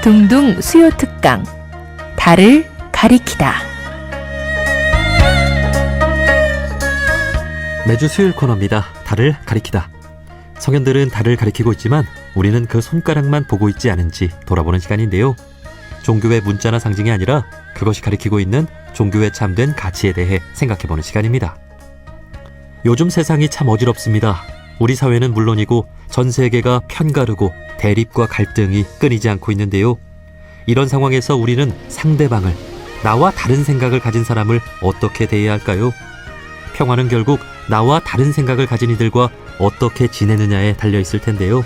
둥둥 수요 특강 달을 가리키다. 매주 수요일 코너입니다. 달을 가리키다. 성현들은 달을 가리키고 있지만 우리는 그 손가락만 보고 있지 않은지 돌아보는 시간인데요. 종교의 문자나 상징이 아니라 그것이 가리키고 있는 종교의 참된 가치에 대해 생각해보는 시간입니다. 요즘 세상이 참 어지럽습니다. 우리 사회는 물론이고 전 세계가 편가르고 대립과 갈등이 끊이지 않고 있는데요. 이런 상황에서 우리는 상대방을, 나와 다른 생각을 가진 사람을 어떻게 대해야 할까요? 평화는 결국 나와 다른 생각을 가진 이들과 어떻게 지내느냐에 달려있을 텐데요.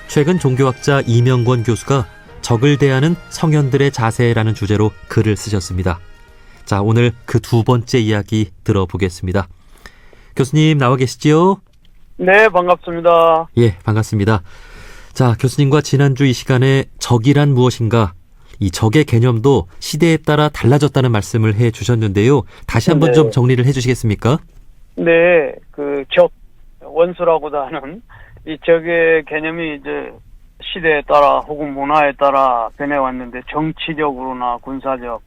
최근 종교학자 이명권 교수가 적을 대하는 성현들의 자세라는 주제로 글을 쓰셨습니다. 자, 오늘 그 두 번째 이야기 들어보겠습니다. 교수님 나와 계시지요? 네, 반갑습니다. 예, 반갑습니다. 자, 교수님과 지난주 이 시간에 적이란 무엇인가, 이 적의 개념도 시대에 따라 달라졌다는 말씀을 해 주셨는데요. 다시 한번 좀 정리를 해 주시겠습니까? 네, 원수라고도 하는 이 적의 개념이 이제 시대에 따라 혹은 문화에 따라 변해왔는데, 정치적으로나 군사적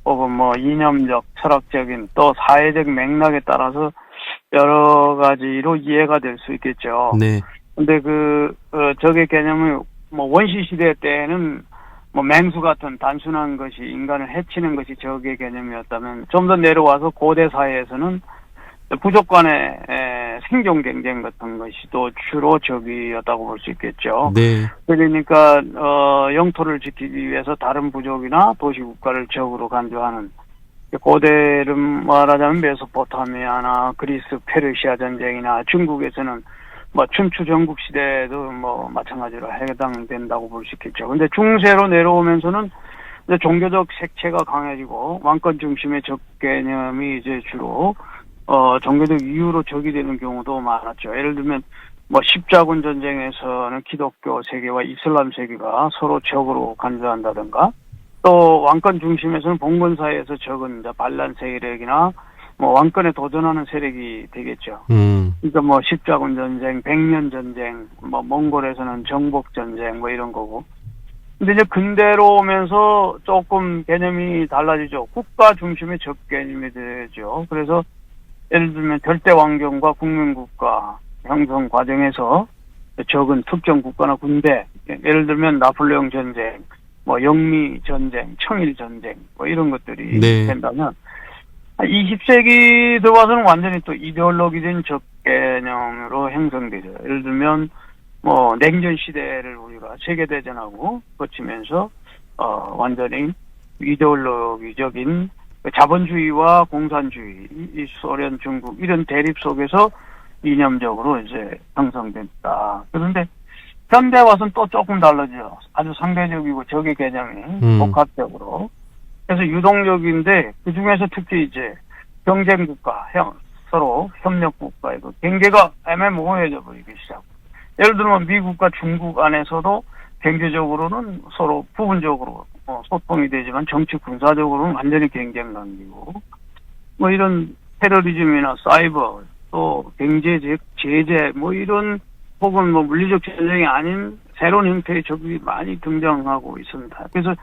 혹은 이념적, 철학적인 또 사회적 맥락에 따라서 여러 가지로 이해가 될 수 있겠죠. 네. 근데 적의 개념이 원시 시대 때는 맹수 같은 단순한 것이, 인간을 해치는 것이 적의 개념이었다면, 좀 더 내려와서 고대 사회에서는 부족 간의 생존 경쟁 같은 것이 또 주로 적이었다고 볼 수 있겠죠. 네. 그러니까 영토를 지키기 위해서 다른 부족이나 도시 국가를 적으로 간주하는, 고대를 말하자면 메소포타미아나 그리스 페르시아 전쟁이나 중국에서는 춘추 전국 시대도 마찬가지로 해당된다고 볼 수 있겠죠. 근데 중세로 내려오면서는 이제 종교적 색채가 강해지고 왕권 중심의 적 개념이 이제 주로 종교적 이유로 적이 되는 경우도 많았죠. 예를 들면 십자군 전쟁에서는 기독교 세계와 이슬람 세계가 서로 적으로 간주한다든가, 또 왕권 중심에서는 봉건사회에서 적은 이제 반란 세력이나 왕권에 도전하는 세력이 되겠죠. 그러니까 십자군 전쟁, 백년 전쟁, 몽골에서는 정복 전쟁 이런 거고. 근데 이제 근대로 오면서 조금 개념이 달라지죠. 국가 중심의 적 개념이 되죠. 그래서 예를 들면 절대 왕정과 국민국가 형성 과정에서 적은 특정 국가나 군대, 예를 들면 나폴레옹 전쟁, 영미 전쟁, 청일 전쟁 이런 것들이 네. 된다면, 20세기 들어와서는 완전히 또 이데올로기된 적 개념으로 형성되죠. 예를 들면 냉전 시대를 우리가 세계대전하고 거치면서 완전히 이데올로기적인 자본주의와 공산주의, 이 소련, 중국 이런 대립 속에서 이념적으로 이제 형성됐다. 그런데 현대 와서는 또 조금 달라져요. 아주 상대적이고 적의 개념이 복합적으로. 그래서 유동적인데, 그 중에서 특히 이제 경쟁국가, 서로 협력국가의 경계가 애매모호해져 버리기 시작하고, 예를 들면 미국과 중국 안에서도 경제적으로는 서로 부분적으로 소통이 되지만 정치 군사적으로는 완전히 경쟁 관계고, 이런 테러리즘이나 사이버, 또 경제적 제재 이런 혹은 물리적 전쟁이 아닌 새로운 형태의 적이 많이 등장하고 있습니다. 그래서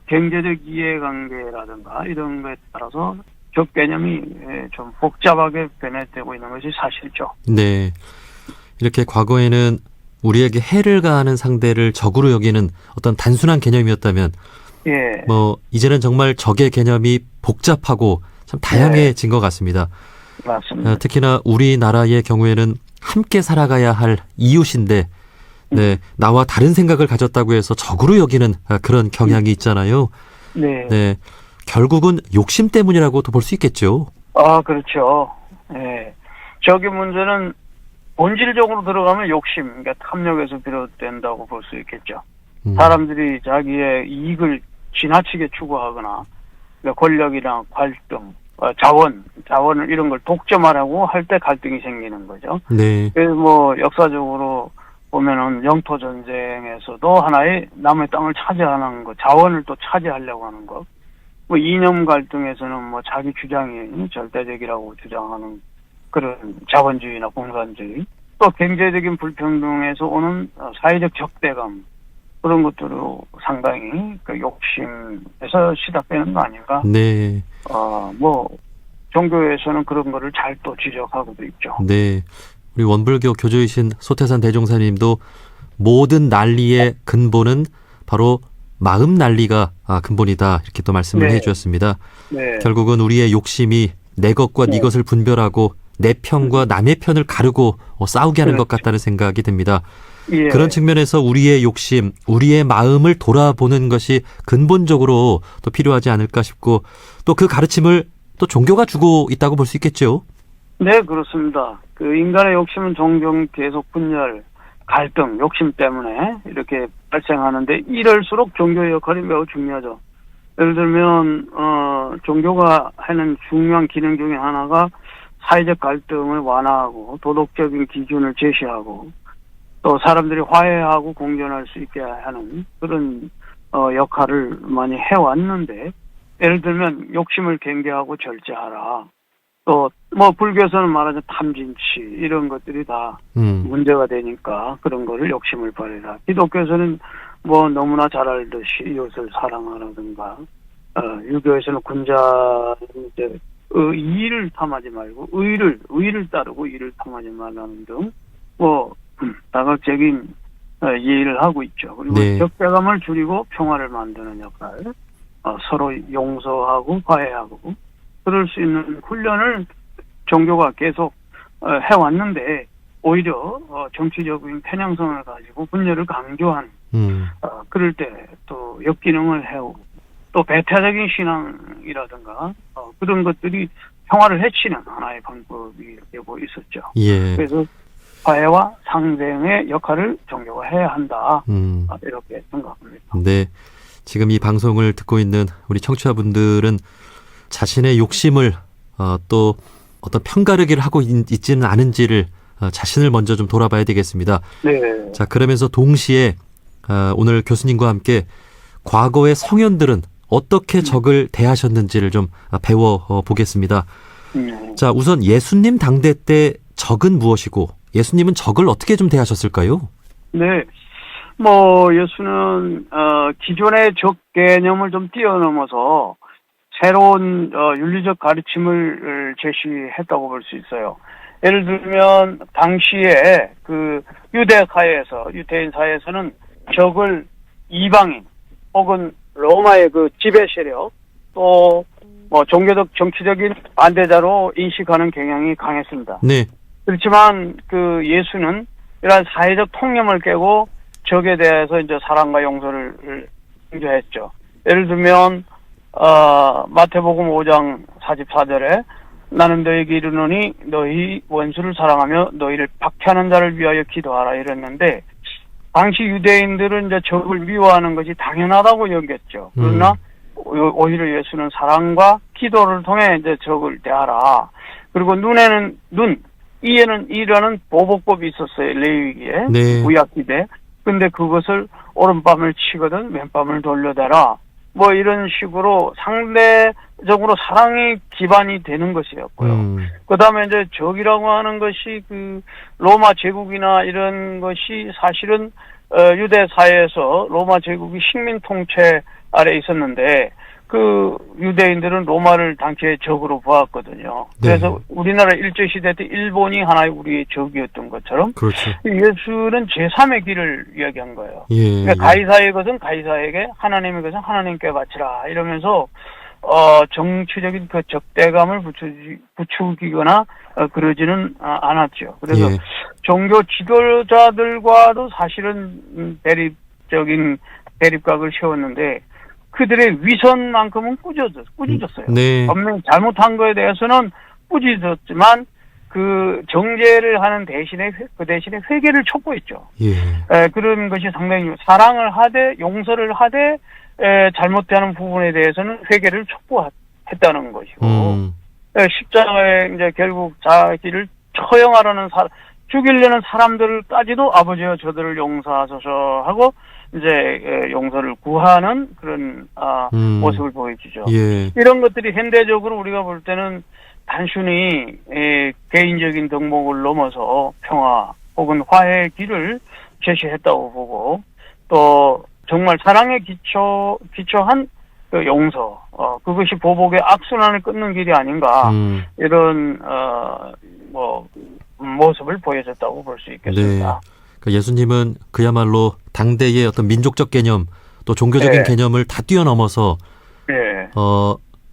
경제적 이해관계라든가 이런 것에 따라서 적 개념이 좀 복잡하게 변해되고 있는 것이 사실이죠. 네. 이렇게 과거에는 우리에게 해를 가하는 상대를 적으로 여기는 어떤 단순한 개념이었다면, 예. 이제는 정말 적의 개념이 복잡하고 참 다양해진 것 같습니다. 맞습니다. 특히나 우리나라의 경우에는 함께 살아가야 할 이웃인데, 네, 나와 다른 생각을 가졌다고 해서 적으로 여기는 그런 경향이 있잖아요. 네. 네, 결국은 욕심 때문이라고도 볼 수 있겠죠. 그렇죠. 네. 적의 문제는 본질적으로 들어가면 욕심, 그러니까 탐욕에서 비롯된다고 볼 수 있겠죠. 사람들이 자기의 이익을 지나치게 추구하거나, 그러니까 권력이나 갈등, 자원을 이런 걸 독점하려고 할 때 갈등이 생기는 거죠. 네. 그래서 자원으로 보면은 영토 전쟁에서도 하나의 남의 땅을 차지하는 것, 자원을 또 차지하려고 하는 것. 이념 갈등에서는 자기 주장이 절대적이라고 주장하는 그런 자본주의나 공산주의. 또 경제적인 불평등에서 오는 사회적 적대감. 그런 것들로 상당히 그 욕심에서 시작되는 거 아닌가. 네. 뭐 종교에서는 그런 거를 잘 또 지적하고도 있죠. 네. 우리 원불교 교주이신 소태산 대종사님도 모든 난리의 근본은 바로 마음 난리가 근본이다. 이렇게 또 말씀을 네. 해주셨습니다. 네. 결국은 우리의 욕심이 내 것과 네 것을 분별하고 내 편과 남의 편을 가르고 싸우게 하는 것 그렇죠. 같다는 생각이 듭니다. 예. 그런 측면에서 우리의 욕심, 우리의 마음을 돌아보는 것이 근본적으로 또 필요하지 않을까 싶고 또 그 가르침을 또 종교가 주고 있다고 볼 수 있겠죠. 네, 그렇습니다. 그 인간의 욕심은 종종 계속 분열, 갈등, 욕심 때문에 이렇게 발생하는데 이럴수록 종교의 역할이 매우 중요하죠. 예를 들면 종교가 하는 중요한 기능 중에 하나가 사회적 갈등을 완화하고 도덕적인 기준을 제시하고 또 사람들이 화해하고 공존할 수 있게 하는 그런 역할을 많이 해왔는데 예를 들면 욕심을 경계하고 절제하라. 또 뭐 불교에서는 말하자면 탐진치 이런 것들이 다 문제가 되니까 그런 거를 욕심을 버리라. 기독교에서는 뭐 너무나 잘 알듯이 이웃을 사랑하라든가 유교에서는 군자 이제 이의를 탐하지 말고 의를 따르고 이를 탐하지 말라는 등 뭐 다각적인 예의를 하고 있죠. 그리고 네. 적대감을 줄이고 평화를 만드는 역할, 서로 용서하고 화해하고 그럴 수 있는 훈련을 종교가 계속 해왔는데 오히려 정치적인 편향성을 가지고 분열을 강조하는 그럴 때 또 역기능을 해오고 또 배타적인 신앙이라든가 그런 것들이 평화를 해치는 하나의 방법이 되고 있었죠. 예. 그래서 화해와 상생의 역할을 종교가 해야 한다. 이렇게 생각합니다. 네. 지금 이 방송을 듣고 있는 우리 청취자분들은 자신의 욕심을 또 어떤 편가르기를 하고 있지는 않은지를 자신을 먼저 좀 돌아봐야 되겠습니다. 네. 자, 그러면서 동시에 오늘 교수님과 함께 과거의 성현들은 어떻게 적을 대하셨는지를 좀 배워보겠습니다. 자, 우선 예수님 당대 때 적은 무엇이고 예수님은 적을 어떻게 좀 대하셨을까요? 네. 뭐 예수는 기존의 적 개념을 좀 뛰어넘어서 새로운 윤리적 가르침을 제시했다고 볼 수 있어요. 예를 들면 당시에 그 유대인 사회에서는 적을 이방인 혹은 로마의 그 지배 세력 또 뭐 종교적 정치적인 반대자로 인식하는 경향이 강했습니다. 네. 그렇지만 그 예수는 이러한 사회적 통념을 깨고 적에 대해서 이제 사랑과 용서를 강조했죠. 예를 들면 마태복음 5장 44절에 나는 너에게 이르노니 너희 원수를 사랑하며 너희를 박해하는 자를 위하여 기도하라 이랬는데 당시 유대인들은 이제 적을 미워하는 것이 당연하다고 여겼죠. 그러나 오히려 예수는 사랑과 기도를 통해 이제 적을 대하라. 그리고 눈에는 눈, 이에는 이라는 보복법이 있었어요. 레위기에, 네. 구약기대. 근데 그것을 오른밤을 치거든 왼밤을 돌려대라. 뭐 이런 식으로 상대적으로 사랑이 기반이 되는 것이었고요. 그다음에 이제 적이라고 하는 것이 그 로마 제국이나 이런 것이 사실은 유대 사회에서 로마 제국이 식민 통치 아래 있었는데 그 유대인들은 로마를 당시에 적으로 보았거든요. 그래서 우리나라 일제시대 때 일본이 하나의 우리의 적이었던 것처럼 그렇죠. 예수는 제3의 길을 이야기한 거예요. 예, 그러니까 가이사의 것은 가이사에게 하나님의 것은 하나님께 바치라 이러면서 정치적인 그 적대감을 부추기거나 그러지는 않았죠. 그래서 예. 종교 지도자들과도 사실은 대립각을 세웠는데 그들의 위선만큼은 꾸짖었어요. 네. 분명히 잘못한 거에 대해서는 꾸짖었지만 그 정죄를 하는 대신에 그 대신에 회개를 촉구했죠. 예. 그런 것이 상당히 사랑을 하되 용서를 하되 잘못되는 부분에 대해서는 회개를 촉구했다는 것이고 십자가에 이제 결국 자기를 처형하려는 죽이려는 사람들까지도 아버지여 저들을 용서하소서 하고 이제 용서를 구하는 그런 모습을 보여주죠. 예. 이런 것들이 현대적으로 우리가 볼 때는 단순히 개인적인 덕목을 넘어서 평화 혹은 화해의 길을 제시했다고 보고 또 정말 사랑에 기초한 그 용서, 그것이 보복의 악순환을 끊는 길이 아닌가, 이런, 모습을 보여줬다고 볼 수 있겠습니다. 네. 그러니까 예수님은 그야말로 당대의 어떤 민족적 개념, 또 종교적인 네. 개념을 다 뛰어넘어서, 네.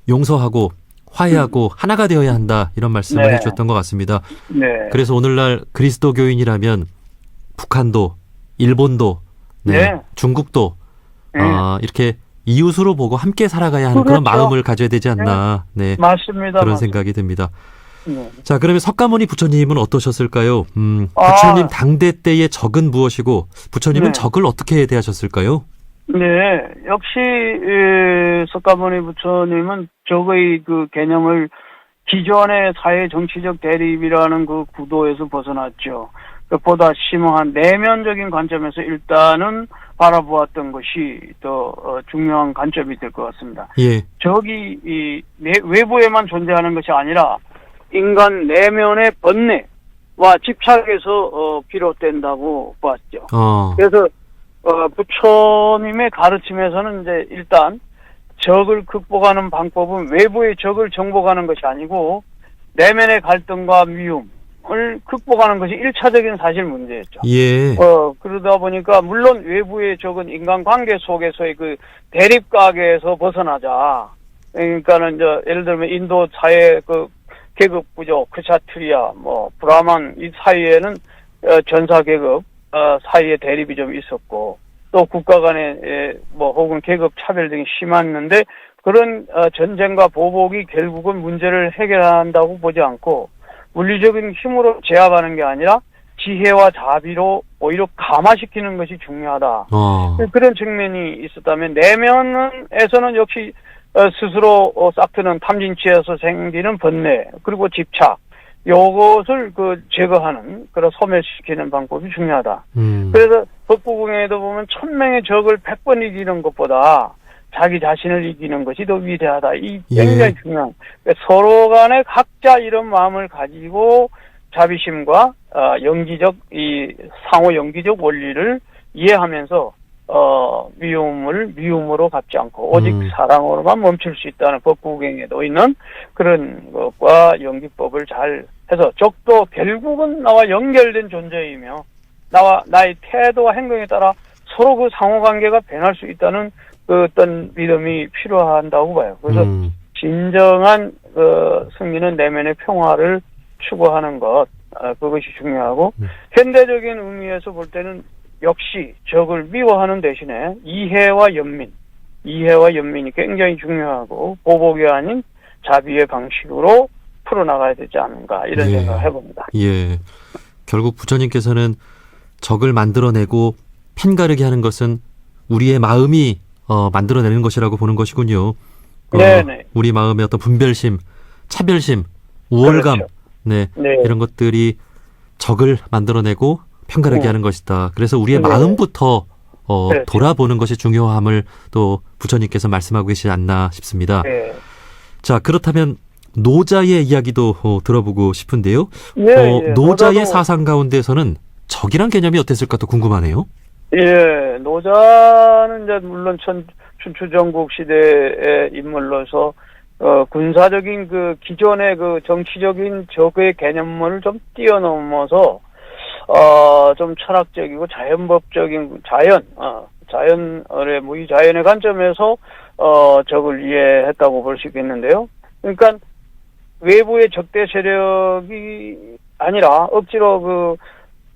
용서하고, 화해하고, 하나가 되어야 한다, 이런 말씀을 네. 해주셨던 것 같습니다. 네. 그래서 오늘날 그리스도교인이라면, 북한도, 일본도, 네. 중국도, 네. 이렇게 이웃으로 보고 함께 살아가야 하는 그런 그렇죠. 마음을 가져야 되지 않나, 네. 맞습니다. 그런 맞습니다. 생각이 듭니다. 네. 자, 그러면 석가모니 부처님은 어떠셨을까요? 부처님 당대 때의 적은 무엇이고, 부처님은 네. 적을 어떻게 대하셨을까요? 네, 역시 석가모니 부처님은 적의 그 개념을 기존의 사회 정치적 대립이라는 그 구도에서 벗어났죠. 보다 심오한 내면적인 관점에서 일단은 바라보았던 것이 더 중요한 관점이 될 것 같습니다. 예. 적이 외부에만 존재하는 것이 아니라 인간 내면의 번뇌와 집착에서 비롯된다고 보았죠. 그래서 부처님의 가르침에서는 이제 일단 적을 극복하는 방법은 외부의 적을 정복하는 것이 아니고 내면의 갈등과 미움을 극복하는 것이 1차적인 사실 문제였죠. 예. 그러다 보니까 물론 외부의 적은 인간관계 속에서의 그 대립각에서 벗어나자. 그러니까는 이제 예를 들면 인도 사회 그 계급 구조, 크샤트리아, 브라만 이 사이에는 전사 계급 사이에 대립이 좀 있었고 또 국가 간에 혹은 계급 차별 등이 심했는데 그런 전쟁과 보복이 결국은 문제를 해결한다고 보지 않고 물리적인 힘으로 제압하는 게 아니라 지혜와 자비로 오히려 감화시키는 것이 중요하다. 그런 측면이 있었다면 내면에서는 역시 스스로 싹트는 탐진치에서 생기는 번뇌 그리고 집착 요것을 제거하는 그런 소멸시키는 방법이 중요하다. 그래서 법구공에도 보면 1000명의 적을 100번 이기는 것보다 자기 자신을 이기는 것이 더 위대하다. 이 굉장히 중요한 서로 간에 각자 이런 마음을 가지고 자비심과 영지적 이 상호 영지적 원리를 이해하면서 미움을 미움으로 갚지 않고 오직 사랑으로만 멈출 수 있다는 법구경에도 있는 그런 것과 연기법을 잘 해서 적도 결국은 나와 연결된 존재이며 나의 태도와 행동에 따라 서로 그 상호관계가 변할 수 있다는 그 어떤 믿음이 필요한다고 봐요. 그래서 진정한 승리는 내면의 평화를 추구하는 것 그것이 중요하고 현대적인 의미에서 볼 때는 역시 적을 미워하는 대신에 이해와 연민이 굉장히 중요하고 보복이 아닌 자비의 방식으로 풀어나가야 되지 않은가 이런 생각을 해봅니다. 예. 결국 부처님께서는 적을 만들어내고 편가르게 하는 것은 우리의 마음이 만들어내는 것이라고 보는 것이군요. 네네. 우리 마음의 어떤 분별심, 차별심, 우월감, 그렇죠. 네, 네. 이런 것들이 적을 만들어내고 편가르게 하는 것이다. 그래서 우리의 네. 마음부터 그렇죠. 돌아보는 것이 중요함을 또 부처님께서 말씀하고 계시지 않나 싶습니다. 네. 자, 그렇다면 노자의 이야기도 들어보고 싶은데요. 예, 노자의 노자도- 사상 가운데서는 적이란 개념이 어땠을까 또 궁금하네요. 예, 노자는 이제 물론 춘추전국 시대의 인물로서 군사적인 그 기존의 그 정치적인 적의 개념을 좀 뛰어넘어서 좀 철학적이고 자연법적인 자연의 무의자연의 관점에서 적을 이해했다고 볼 수 있겠는데요. 그러니까 외부의 적대 세력이 아니라 억지로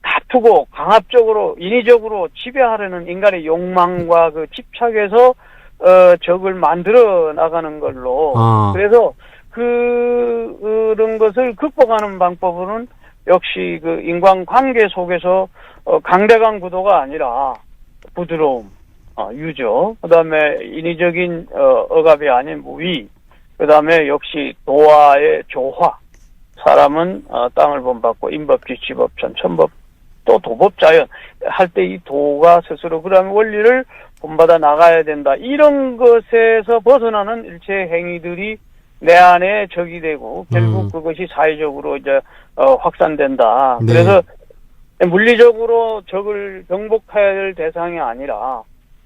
다투고 강압적으로 인위적으로 지배하려는 인간의 욕망과 그 집착에서 적을 만들어 나가는 걸로 그래서 그런 것을 극복하는 방법으로는 역시 그 인간관계 속에서 강대강 구도가 아니라 부드러움, 유저, 그다음에 인위적인 억압이 아닌 무위, 그다음에 역시 도와의 조화. 사람은 땅을 본받고 인법지, 지법천, 천법, 또 도법자연 할 때 이 도가 스스로 그런 원리를 본받아 나가야 된다. 이런 것에서 벗어나는 일체 행위들이 내 안에 적이 되고 결국 그것이 사회적으로 이제 확산된다. 네. 그래서 물리적으로 적을 정복해야 될 대상이 아니라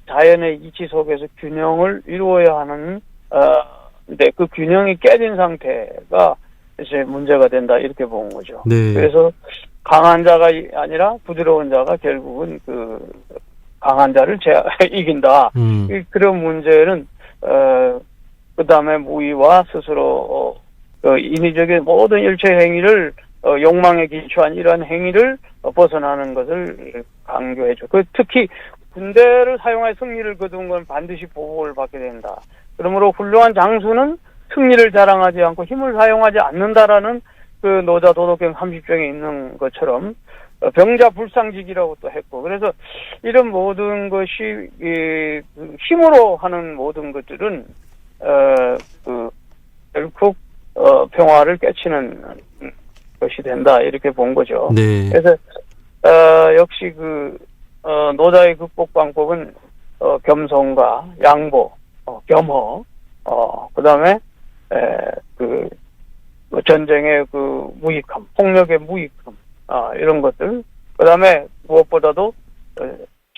자연의 이치 속에서 균형을 이루어야 하는 근데 그 균형이 깨진 상태가 이제 문제가 된다 이렇게 보는 거죠. 네. 그래서 강한 자가 아니라 부드러운 자가 결국은 그 강한 자를 이긴다. 그런 문제는 그 다음에 무의와 스스로 인위적인 모든 일체 행위를 욕망에 기초한 이러한 행위를 벗어나는 것을 강조해줘. 특히 군대를 사용해 승리를 거둔 건 반드시 보복을 받게 된다. 그러므로 훌륭한 장수는 승리를 자랑하지 않고 힘을 사용하지 않는다라는 그 노자 도덕경 30종에 있는 것처럼 병자 불상직이라고 또 했고, 그래서 이런 모든 것이 힘으로 하는 모든 것들은 결국 평화를 깨치는 것이 된다 이렇게 본 거죠. 네. 그래서 역시 노자의 극복 방법은 겸손과 양보, 겸허, 그다음에 전쟁의 무익함, 폭력의 무익함, 이런 것들, 그다음에 무엇보다도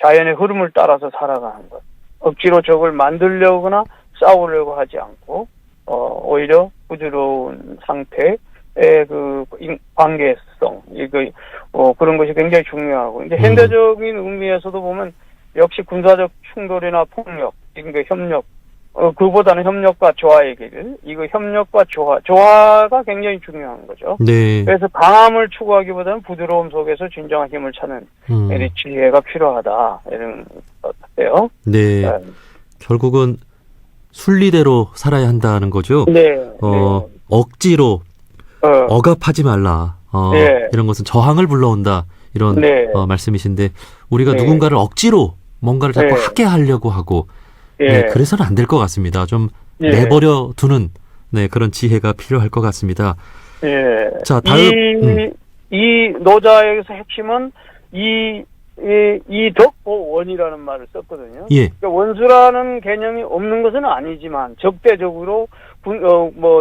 자연의 흐름을 따라서 살아가는 것, 억지로 적을 만들려거나 싸우려고 하지 않고 오히려 부드러운 상태의 관계성, 그런 것이 굉장히 중요하고, 이제 현대적인 의미에서도 보면 역시 군사적 충돌이나 폭력, 협력, 그보다는 협력과 조화의 길, 협력과 조화가 굉장히 중요한 거죠. 네. 그래서 강함을 추구하기보다는 부드러움 속에서 진정한 힘을 찾는 지혜가 필요하다 이런 것 같아요. 네. 결국은 순리대로 살아야 한다는 거죠. 네. 억지로 억압하지 말라. 네. 이런 것은 저항을 불러온다. 이런 네. 말씀이신데 우리가 네. 누군가를 억지로 뭔가를 자꾸 네. 하게 하려고 하고 네. 그래서는 안 될 것 같습니다. 좀 네. 내버려 두는 그런 지혜가 필요할 것 같습니다. 예. 자, 다음 이 노자에서 핵심은 이덕보원이라는 말을 썼거든요. 예. 그러니까 원수라는 개념이 없는 것은 아니지만 적대적으로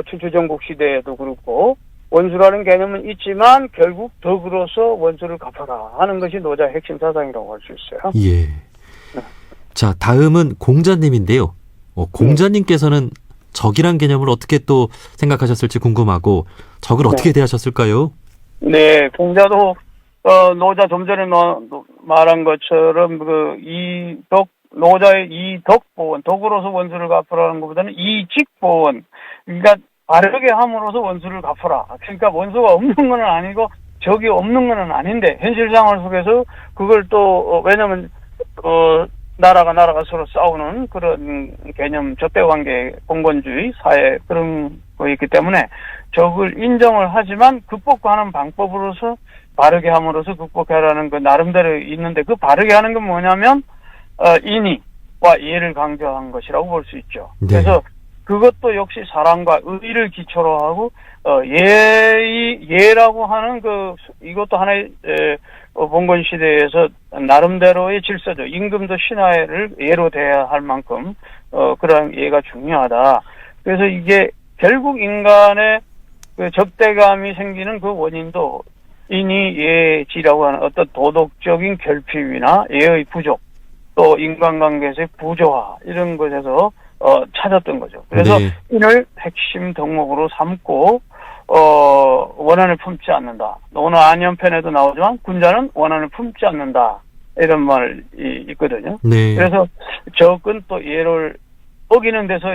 춘추전국 시대에도 그렇고 원수라는 개념은 있지만 결국 덕으로서 원수를 갚아라 하는 것이 노자의 핵심 사상이라고 할 수 있어요. 예. 자, 다음은 공자님인데요. 공자님께서는 적이란 개념을 어떻게 또 생각하셨을지 궁금하고 적을 어떻게 대하셨을까요? 네, 공자도 노자 좀 전에 말한 것처럼 노자의 이덕보원, 덕으로서 원수를 갚으라는 것보다는 이직보원, 그러니까 바르게 함으로써 원수를 갚아라. 그러니까 원수가 없는 건 아니고 적이 없는 건 아닌데 현실 상황 속에서 그걸 또 왜냐면 나라가 서로 싸우는 그런 개념, 적대관계, 공권주의 사회 그런 거 있기 때문에 적을 인정을 하지만 극복하는 방법으로서 바르게 함으로써 극복하라는 그 나름대로 있는데 그 바르게 하는 건 뭐냐면 인의와 예를 강조한 것이라고 볼 수 있죠. 네. 그래서 그것도 역시 사랑과 의를 기초로 하고 예라고 하는 이것도 하나의 봉건 시대에서 나름대로의 질서죠. 임금도 신하를 예로 대해야 할 만큼 그런 예가 중요하다. 그래서 이게 결국 인간의 그 적대감이 생기는 그 원인도 인의예지라고 하는 어떤 도덕적인 결핍이나 예의 부족, 또 인간관계에서의 부조화 이런 것에서 찾았던 거죠. 그래서 네. 이를 핵심 덕목으로 삼고 원한을 품지 않는다. 오늘 안연편에도 나오지만 군자는 원한을 품지 않는다. 이런 말이 있거든요. 네. 그래서 적은 또 예를 어기는 데서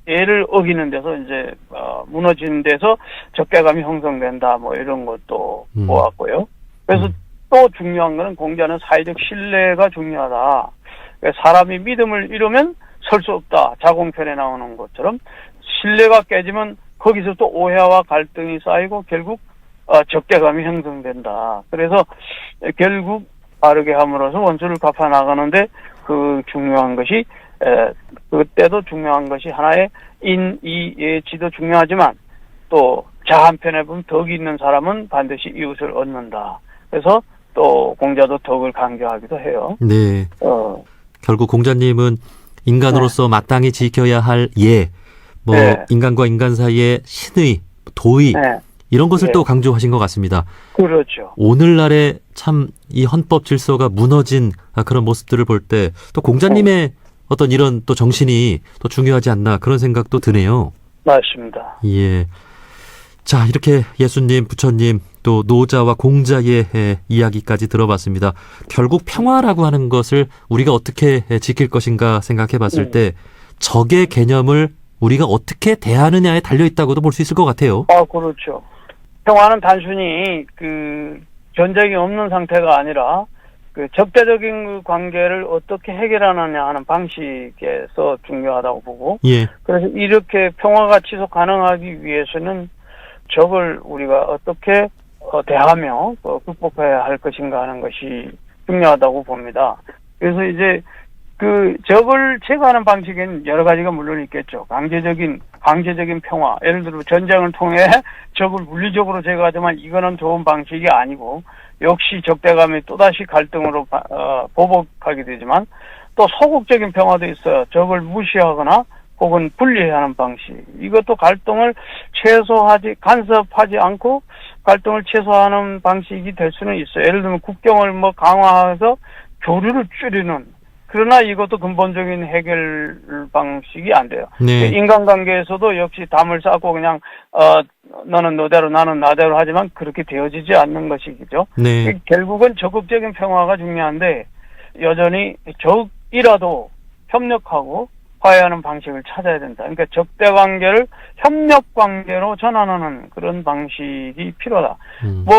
예를 어기는 데서 이제 무너지는 데서 적대감이 형성된다. 뭐 이런 것도 보았고요. 그래서 또 중요한 거는 공자는 사회적 신뢰가 중요하다. 그러니까 사람이 믿음을 잃으면 설 수 없다. 자공편에 나오는 것처럼 신뢰가 깨지면 거기서 또 오해와 갈등이 쌓이고 결국 적대감이 형성된다. 그래서 결국 바르게 함으로써 원수를 갚아 나가는데 그 중요한 것이 그때도 중요한 것이 하나의 인의예지도 중요하지만 또 자 한편에 보면 덕이 있는 사람은 반드시 이웃을 얻는다. 그래서 또 공자도 덕을 강조하기도 해요. 네. 결국 공자님은 인간으로서 마땅히 지켜야 할 예, 네. 인간과 인간 사이의 신의, 도의, 네. 이런 것을 네. 또 강조하신 것 같습니다. 그렇죠. 오늘날의 참 이 헌법 질서가 무너진 그런 모습들을 볼 때 또 공자님의 어떤 이런 또 정신이 또 중요하지 않나 그런 생각도 드네요. 맞습니다. 예. 자, 이렇게 예수님, 부처님, 또 노자와 공자의 이야기까지 들어봤습니다. 결국 평화라고 하는 것을 우리가 어떻게 지킬 것인가 생각해 봤을 때 적의 개념을 우리가 어떻게 대하느냐에 달려있다고도 볼 수 있을 것 같아요. 그렇죠. 평화는 단순히 그 전쟁이 없는 상태가 아니라 그 적대적인 그 관계를 어떻게 해결하느냐 하는 방식에서 중요하다고 보고, 예. 그래서 이렇게 평화가 지속 가능하기 위해서는 적을 우리가 어떻게 대하며 극복해야 할 것인가 하는 것이 중요하다고 봅니다. 그래서 이제 그 적을 제거하는 방식은 여러 가지가 물론 있겠죠. 강제적인 평화. 예를 들어 전쟁을 통해 적을 물리적으로 제거하지만 이거는 좋은 방식이 아니고 역시 적대감이 또다시 갈등으로 보복하게 되지만 또 소극적인 평화도 있어요. 적을 무시하거나 혹은 분리하는 방식. 이것도 갈등을 간섭하지 않고 갈등을 최소화하는 방식이 될 수는 있어요. 예를 들면 국경을 강화해서 교류를 줄이는. 그러나 이것도 근본적인 해결 방식이 안 돼요. 네. 인간관계에서도 역시 담을 쌓고 그냥 너는 너대로 나는 나대로 하지만 그렇게 되어지지 않는 것이죠. 네. 결국은 적극적인 평화가 중요한데 여전히 적이라도 협력하고 화해하는 방식을 찾아야 된다. 그러니까 적대 관계를 협력 관계로 전환하는 그런 방식이 필요하다.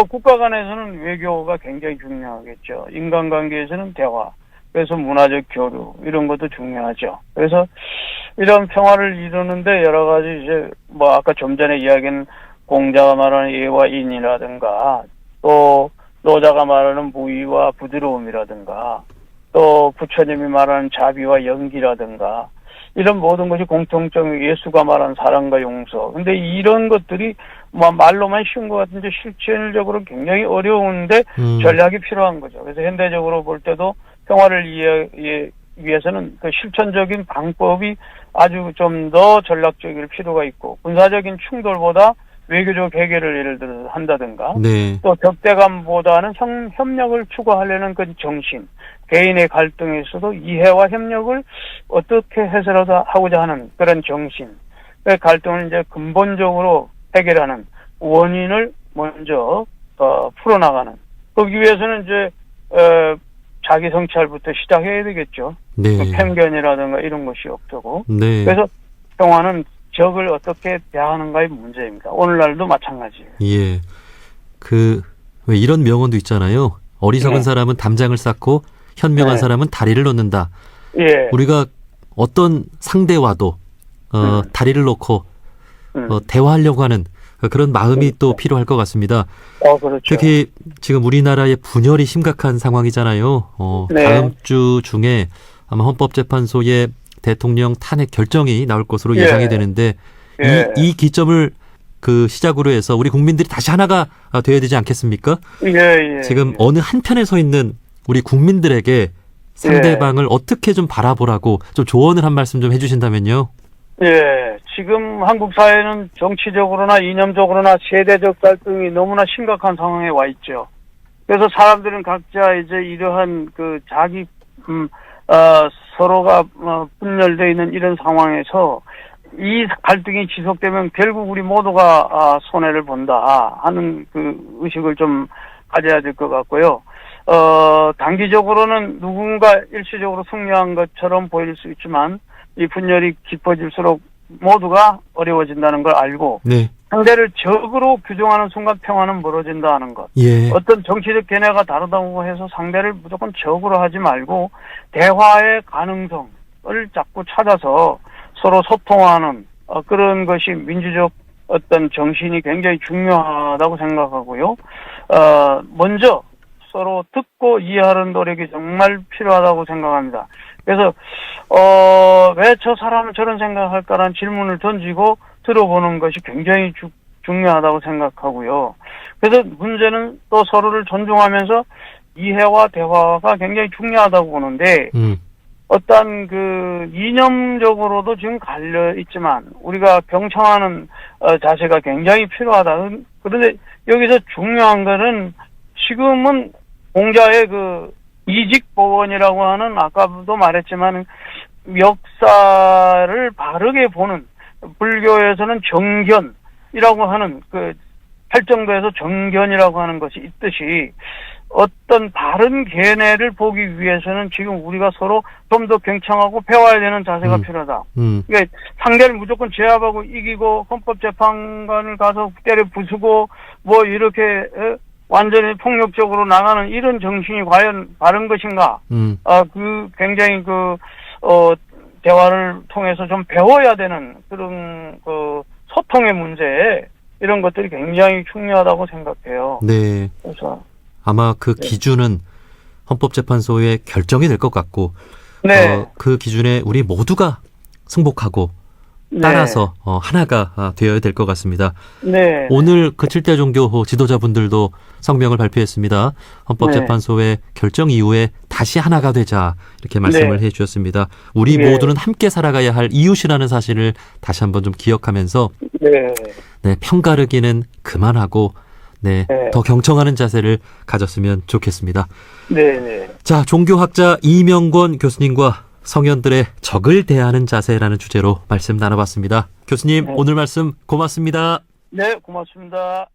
국가 간에서는 외교가 굉장히 중요하겠죠. 인간관계에서는 대화. 그래서 문화적 교류 이런 것도 중요하죠. 그래서 이런 평화를 이루는데 여러 가지 이제 아까 좀 전에 이야기한 공자가 말하는 예와 인이라든가 또 노자가 말하는 무의와 부드러움이라든가 또 부처님이 말하는 자비와 연기라든가 이런 모든 것이 공통점 예수가 말한 사랑과 용서. 근데 이런 것들이 말로만 쉬운 것 같은데 실질적으로 굉장히 어려운데 전략이 필요한 거죠. 그래서 현대적으로 볼 때도 평화를 위해서는 그 실천적인 방법이 아주 좀 더 전략적일 필요가 있고 군사적인 충돌보다 외교적 해결을 예를 들어 한다든가 네. 또 적대감보다는 협력을 추구하려는 그 정신 개인의 갈등에서도 이해와 협력을 어떻게 해서라도 하고자 하는 그런 정신 그 갈등을 이제 근본적으로 해결하는 원인을 먼저 풀어나가는 거기 위해서는 이제 자기 성찰부터 시작해야 되겠죠. 네. 그 편견이라든가 이런 것이 없고. 네. 그래서 평화는 적을 어떻게 대하는가의 문제입니다. 오늘날도 마찬가지예요. 예. 왜 이런 명언도 있잖아요. 어리석은 네. 사람은 담장을 쌓고 현명한 네. 사람은 다리를 놓는다. 예. 우리가 어떤 상대와도 다리를 놓고 대화하려고 하는 그런 마음이 또 필요할 것 같습니다. 그렇죠. 특히 지금 우리나라의 분열이 심각한 상황이잖아요. 네. 다음 주 중에 아마 헌법재판소의 대통령 탄핵 결정이 나올 것으로 예. 예상이 되는데 예. 이 기점을 그 시작으로 해서 우리 국민들이 다시 하나가 되어야 되지 않겠습니까? 예. 지금 어느 한편에 서 있는 우리 국민들에게 상대방을 어떻게 좀 바라보라고 좀 조언을 한 말씀 좀 해주신다면요. 예. 지금 한국 사회는 정치적으로나 이념적으로나 세대적 갈등이 너무나 심각한 상황에 와 있죠. 그래서 사람들은 각자 이제 이러한 그 자기 서로가 분열되어 있는 이런 상황에서 이 갈등이 지속되면 결국 우리 모두가 손해를 본다 하는 그 의식을 좀 가져야 될 것 같고요. 단기적으로는 누군가 일시적으로 승리한 것처럼 보일 수 있지만 이 분열이 깊어질수록 모두가 어려워진다는 걸 알고 네. 상대를 적으로 규정하는 순간 평화는 멀어진다 하는 것. 예. 어떤 정치적 견해가 다르다고 해서 상대를 무조건 적으로 하지 말고 대화의 가능성을 자꾸 찾아서 서로 소통하는 그런 것이 민주적 어떤 정신이 굉장히 중요하다고 생각하고요. 먼저 서로 듣고 이해하는 노력이 정말 필요하다고 생각합니다. 그래서 왜 저 사람은 저런 생각할까라는 질문을 던지고 들어보는 것이 굉장히 중요하다고 생각하고요. 그래서 문제는 또 서로를 존중하면서 이해와 대화가 굉장히 중요하다고 보는데 어떤 그 이념적으로도 지금 갈려 있지만 우리가 경청하는 자세가 굉장히 필요하다. 그런데 여기서 중요한 거는 지금은 공자의 그 이직보원이라고 하는 아까도 말했지만 역사를 바르게 보는 불교에서는 정견이라고 하는 그 팔정도에서 정견이라고 하는 것이 있듯이 어떤 바른 견해를 보기 위해서는 지금 우리가 서로 좀 더 경청하고 배워야 되는 자세가 필요하다. 그러니까 상대를 무조건 제압하고 이기고 헌법재판관을 가서 때려 부수고 뭐 이렇게 완전히 폭력적으로 나가는 이런 정신이 과연 바른 것인가? 그 굉장히 대화를 통해서 좀 배워야 되는 그런 소통의 문제 이런 것들이 굉장히 중요하다고 생각해요. 네. 그래서 아마 그 기준은 헌법재판소의 결정이 될 것 같고, 네. 그 기준에 우리 모두가 승복하고 따라서 하나가 되어야 될 것 같습니다. 네. 오늘 그 7대 종교 지도자분들도 성명을 발표했습니다. 헌법재판소의 결정 이후에 다시 하나가 되자 이렇게 말씀을 해주셨습니다. 우리 모두는 함께 살아가야 할 이웃이라는 사실을 다시 한번 좀 기억하면서 편가르기는 그만하고 더 경청하는 자세를 가졌으면 좋겠습니다. 네. 자, 종교학자 이명권 교수님과 성현들의 적을 대하는 자세라는 주제로 말씀 나눠봤습니다. 교수님, 오늘 말씀 고맙습니다. 네, 고맙습니다.